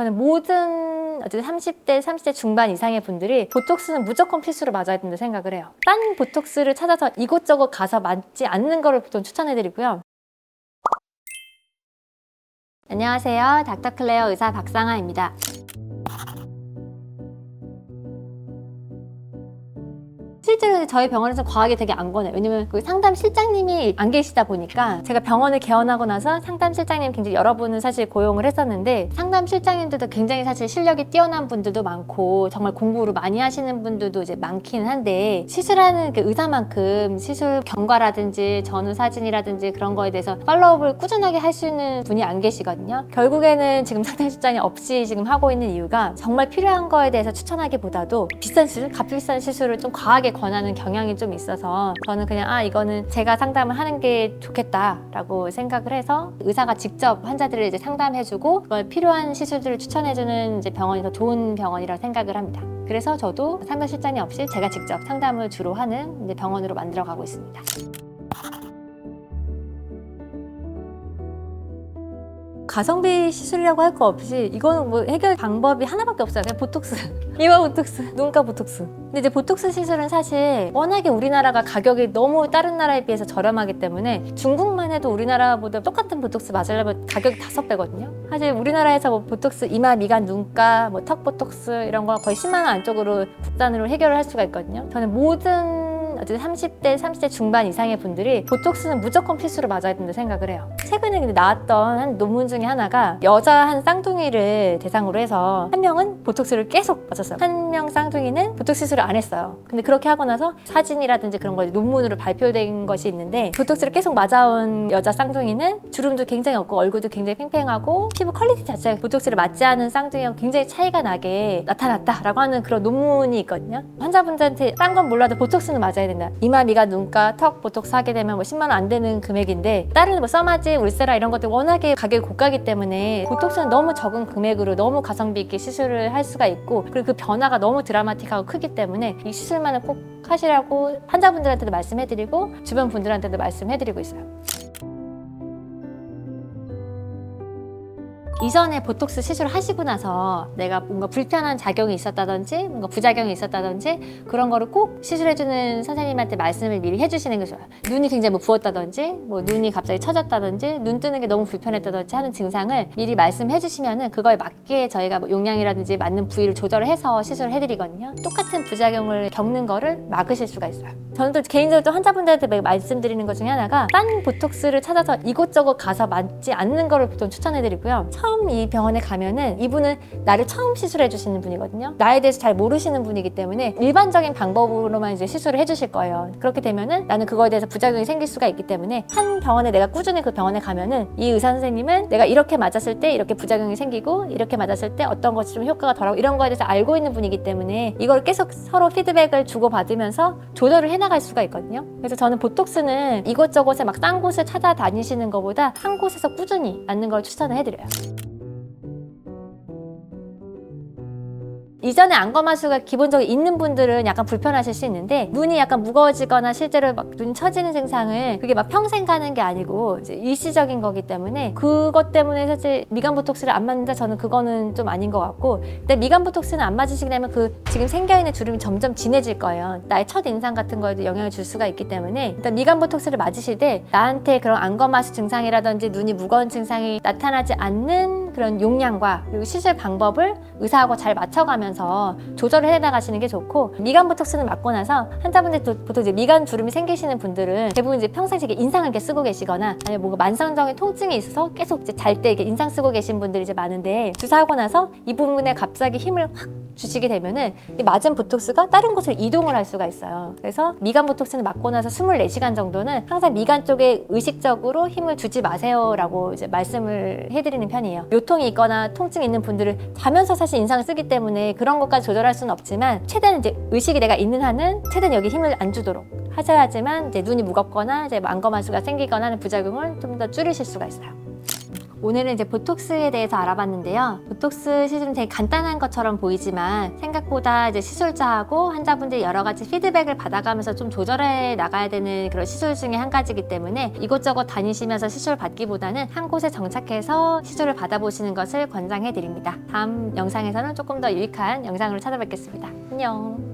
저는 모든 어쨌든 30대, 30대 중반 이상의 분들이 보톡스는 무조건 필수로 맞아야 된다고 생각을 해요. 딴 보톡스를 찾아서 이곳저곳 가서 맞지 않는 거를 보통 추천해드리고요. 안녕하세요. 닥터클레어 의사 박상아입니다. 실제로 저희 병원에서 과하게 되게 안 권해요. 왜냐면 그 상담 실장님이 안 계시다 보니까 제가 병원을 개원하고 나서 상담 실장님 굉장히 여러 분을 사실 고용을 했었는데 상담 실장님들도 굉장히 사실 실력이 뛰어난 분들도 많고 정말 공부를 많이 하시는 분들도 이제 많긴 한데 시술하는 그 의사만큼 시술 경과라든지 전후 사진이라든지 그런 거에 대해서 팔로우업을 꾸준하게 할 수 있는 분이 안 계시거든요. 결국에는 지금 상담 실장이 없이 지금 하고 있는 이유가 정말 필요한 거에 대해서 추천하기보다도 비싼 시술, 값비싼 시술을 좀 과하게 권하는 경향이 좀 있어서 저는 그냥 이거는 제가 상담을 하는 게 좋겠다라고 생각을 해서 의사가 직접 환자들을 이제 상담해주고 그걸 필요한 시술들을 추천해주는 이제 병원이 더 좋은 병원이라고 생각을 합니다. 그래서 저도 상담 실장이 없이 제가 직접 상담을 주로 하는 이제 병원으로 만들어가고 있습니다. 가성비 시술이라고 할 거 없이 이거는 뭐 해결 방법이 하나밖에 없어요. 그냥 보톡스, 이마 보톡스, 눈가 보톡스. 근데 이제 보톡스 시술은 사실 워낙에 우리나라가 가격이 너무 다른 나라에 비해서 저렴하기 때문에 중국만 해도 우리나라보다 똑같은 보톡스 맞으려면 가격이 5배거든요. 사실 우리나라에서 뭐 보톡스, 이마, 미간, 눈가, 뭐 턱 보톡스 이런 거 거의 10만 원 안쪽으로 국산으로 해결을 할 수가 있거든요. 저는 모든 어쨌든 30대, 30대 중반 이상의 분들이 보톡스는 무조건 필수로 맞아야 된다고 생각을 해요. 최근에 근데 나왔던 한 논문 중에 하나가 여자 한 쌍둥이를 대상으로 해서 한 명은 보톡스를 계속 맞았어요. 한 명 쌍둥이는 보톡스 시술을 안 했어요. 근데 그렇게 하고 나서 사진이라든지 그런 거 논문으로 발표된 것이 있는데 보톡스를 계속 맞아온 여자 쌍둥이는 주름도 굉장히 없고 얼굴도 굉장히 팽팽하고 피부 퀄리티 자체가 보톡스를 맞지 않은 쌍둥이하고 굉장히 차이가 나게 나타났다라고 하는 그런 논문이 있거든요. 환자분들한테 딴 건 몰라도 보톡스는 맞아야 된다. 이마, 미간, 눈가, 턱 보톡스 하게 되면 뭐 10만 원 안 되는 금액인데 다른 뭐 써마지, 울세라 이런 것들 워낙에 가격이 고가기 때문에 보톡스는 너무 적은 금액으로 너무 가성비 있게 시술을 할 수가 있고 그리고 그 변화가 너무 드라마틱하고 크기 때문에 이 시술만은 꼭 하시라고 환자분들한테도 말씀해드리고 주변 분들한테도 말씀해드리고 있어요. 이전에 보톡스 시술을 하시고 나서 내가 뭔가 불편한 작용이 있었다든지 뭔가 부작용이 있었다든지 그런 거를 꼭 시술해주는 선생님한테 말씀을 미리 해주시는 게 좋아요. 눈이 굉장히 뭐 부었다든지 뭐 눈이 갑자기 처졌다든지 눈 뜨는 게 너무 불편했다든지 하는 증상을 미리 말씀해 주시면은 그거에 맞게 저희가 뭐 용량이라든지 맞는 부위를 조절을 해서 시술을 해드리거든요. 똑같은 부작용을 겪는 거를 막으실 수가 있어요. 저는 또 개인적으로 또 환자분들한테 말씀드리는 것 중에 하나가 딴 보톡스를 찾아서 이곳저곳 가서 맞지 않는 거를 보통 추천해드리고요. 처음 이 병원에 가면은 이분은 나를 처음 시술해 주시는 분이거든요. 나에 대해서 잘 모르시는 분이기 때문에 일반적인 방법으로만 이제 시술을 해주실 거예요. 그렇게 되면은 나는 그거에 대해서 부작용이 생길 수가 있기 때문에 한 병원에 내가 꾸준히 그 병원에 가면은 이 의사 선생님은 내가 이렇게 맞았을 때 이렇게 부작용이 생기고 이렇게 맞았을 때 어떤 것이 좀 효과가 덜하고 이런 거에 대해서 알고 있는 분이기 때문에 이걸 계속 서로 피드백을 주고받으면서 조절을 해나갈 수가 있거든요. 그래서 저는 보톡스는 이곳저곳에 막 딴 곳을 찾아다니시는 것보다 한 곳에서 꾸준히 맞는 걸 추천을 해드려요. 이전에 안검하수가 기본적으로 있는 분들은 약간 불편하실 수 있는데 눈이 약간 무거워지거나 실제로 막 눈 처지는 증상을 그게 막 평생 가는 게 아니고 이제 일시적인 거기 때문에 그것 때문에 사실 미간 보톡스를 안 맞는다 저는 그거는 좀 아닌 것 같고 근데 미간 보톡스는 안 맞으시게 되면 그 지금 생겨있는 주름이 점점 진해질 거예요. 나의 첫 인상 같은 거에도 영향을 줄 수가 있기 때문에 일단 미간 보톡스를 맞으실 때 나한테 그런 안검하수 증상이라든지 눈이 무거운 증상이 나타나지 않는 그런 용량과 그리고 시술 방법을 의사하고 잘 맞춰가면서 조절을 해나가시는 게 좋고 미간 보톡스는 맞고 나서 환자분들 보통 이제 미간 주름이 생기시는 분들은 대부분 이제 평생 이렇게 인상을 이렇게 쓰고 계시거나 아니면 뭔가 만성적인 통증이 있어서 계속 이제 잘 때 이렇게 인상 쓰고 계신 분들이 이제 많은데 주사하고 나서 이 부분에 갑자기 힘을 확 주시게 되면은 이 맞은 보톡스가 다른 곳으로 이동을 할 수가 있어요. 그래서 미간 보톡스는 맞고 나서 24시간 정도는 항상 미간 쪽에 의식적으로 힘을 주지 마세요라고 이제 말씀을 해드리는 편이에요. 요통이 있거나 통증이 있는 분들은 자면서 사실 인상을 쓰기 때문에 그런 것까지 조절할 수는 없지만 최대한 이제 의식이 내가 있는 한은 최대한 여기 힘을 안 주도록 하셔야지만 이제 눈이 무겁거나 이제 안검하수가 생기거나 하는 부작용을 좀 더 줄이실 수가 있어요. 오늘은 이제 보톡스에 대해서 알아봤는데요. 보톡스 시술은 되게 간단한 것처럼 보이지만 생각보다 이제 시술자하고 환자분들이 여러 가지 피드백을 받아가면서 좀 조절해 나가야 되는 그런 시술 중에 한 가지이기 때문에 이곳저곳 다니시면서 시술 받기보다는 한 곳에 정착해서 시술을 받아보시는 것을 권장해 드립니다. 다음 영상에서는 조금 더 유익한 영상으로 찾아뵙겠습니다. 안녕.